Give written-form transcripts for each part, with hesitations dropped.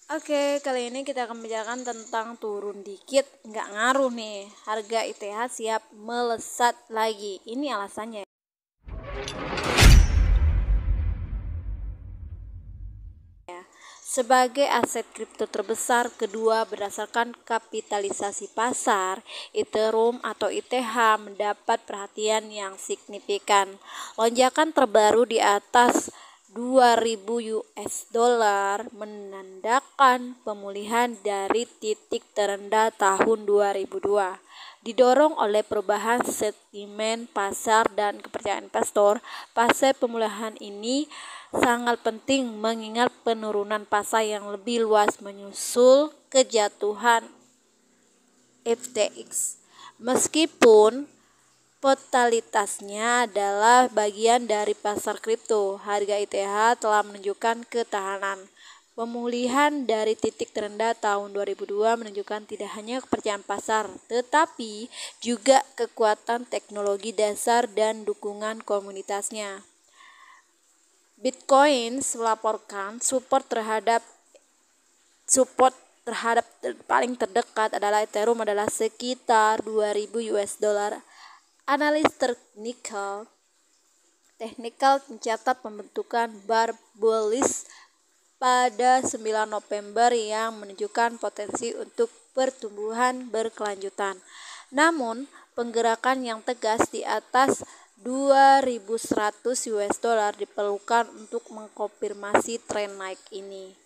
Oke, kali ini kita akan bicarakan tentang turun dikit nggak ngaruh nih. Harga ITH siap melesat lagi. Ini alasannya. Sebagai aset kripto terbesar kedua berdasarkan kapitalisasi pasar, Ethereum atau ETH mendapat perhatian yang signifikan. Lonjakan terbaru di atas 2.000 US dollar menandakan pemulihan dari titik terendah tahun 2002. Didorong oleh perubahan sentimen pasar dan kepercayaan investor, fase pemulihan ini sangat penting mengingat penurunan pasar yang lebih luas menyusul kejatuhan FTX. Meskipun totalitasnya adalah bagian dari pasar kripto, harga ETH telah menunjukkan ketahanan. Pemulihan dari titik terendah tahun 2002 menunjukkan tidak hanya kepercayaan pasar, tetapi juga kekuatan teknologi dasar dan dukungan komunitasnya. Bitcoin melaporkan support terhadap paling terdekat adalah Ethereum adalah sekitar 2.000 US dollar. Analis teknikal mencatat pembentukan bar bullish pada 9 November yang menunjukkan potensi untuk pertumbuhan berkelanjutan. Namun, penggerakan yang tegas di atas 2.100 US dollar diperlukan untuk mengkonfirmasi tren naik ini.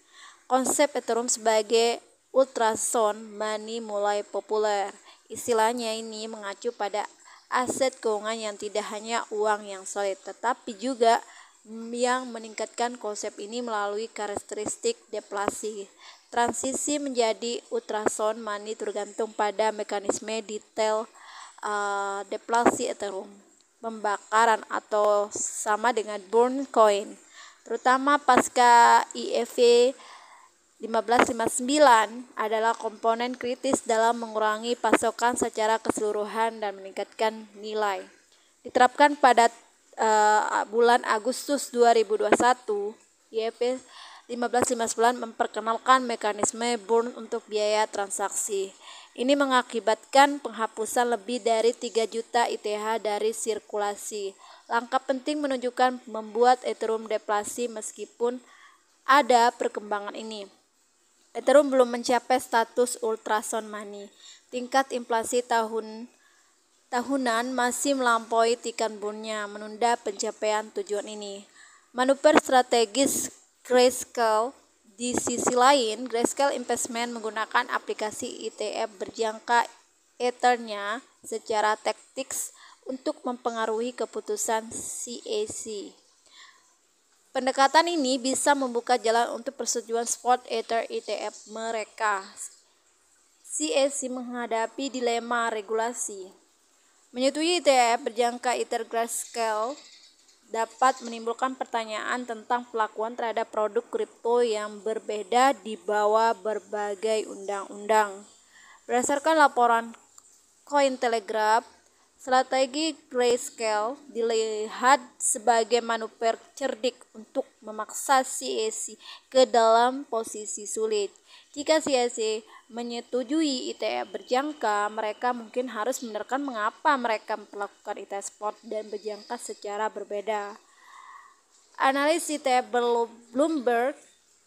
Konsep Ethereum sebagai ultrasound money mulai populer. Istilahnya ini mengacu pada aset keuangan yang tidak hanya uang yang solid, tetapi juga yang meningkatkan konsep ini melalui karakteristik deflasi. Transisi menjadi ultrasound money tergantung pada mekanisme detail deflasi Ethereum, pembakaran atau sama dengan burn coin, terutama pasca IEV 1559 adalah komponen kritis dalam mengurangi pasokan secara keseluruhan dan meningkatkan nilai. Diterapkan pada bulan Agustus 2021, IEV 1559 memperkenalkan mekanisme burn untuk biaya transaksi. Ini mengakibatkan penghapusan lebih dari 3 juta ETH dari sirkulasi. Langkah penting menunjukkan membuat Ethereum deflasi meskipun ada perkembangan ini. Ethereum belum mencapai status ultrasound money. Tingkat inflasi tahunan masih melampaui tingkat burn-nya, menunda pencapaian tujuan ini. Manuver strategis Grayscale. Di sisi lain, Grayscale Investment menggunakan aplikasi ETF berjangka Ether-nya secara taktis untuk mempengaruhi keputusan CAC. Pendekatan ini bisa membuka jalan untuk persetujuan spot Ether ETF mereka. CAC menghadapi dilema regulasi. Menyetujui ETF berjangka Ether Grayscale dapat menimbulkan pertanyaan tentang pelakuan terhadap produk kripto yang berbeda di bawah berbagai undang-undang. Berdasarkan laporan Cointelegraph, strategi Grayscale dilihat sebagai manuver cerdik untuk memaksa CAC ke dalam posisi sulit. Jika CAC menyetujui ETF berjangka, mereka mungkin harus menerangkan mengapa mereka melakukan ETF spot dan berjangka secara berbeda. Analis ETF Bloomberg,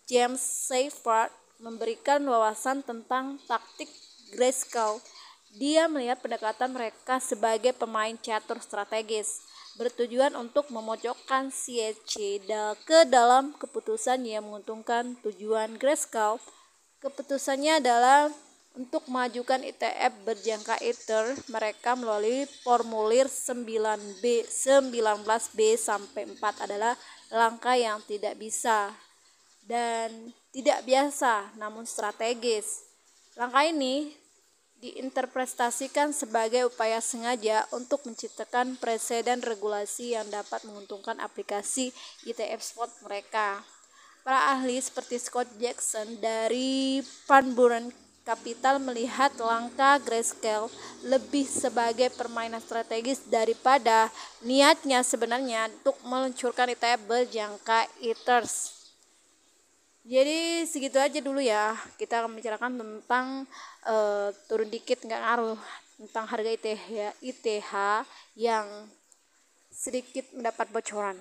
James Seyffart, memberikan wawasan tentang taktik Grayscale. Dia melihat pendekatan mereka sebagai pemain catur strategis, bertujuan untuk memojokkan CAC ke dalam keputusan yang menguntungkan tujuan Grayscale. Keputusannya adalah untuk mengajukan ETF berjangka Ether mereka melalui formulir 19B sampai 4 adalah langkah yang tidak bisa dan tidak biasa namun strategis. Langkah ini diinterpretasikan sebagai upaya sengaja untuk menciptakan preseden regulasi yang dapat menguntungkan aplikasi ETF spot mereka. Para ahli seperti Scott Jackson dari Van Buren Capital melihat langkah Grayscale lebih sebagai permainan strategis daripada niatnya sebenarnya untuk meluncurkan ETF berjangka Ethers. Jadi segitu aja dulu ya, kita akan membicarakan tentang turun dikit nggak ngaruh, tentang harga ITH yang sedikit mendapat bocoran.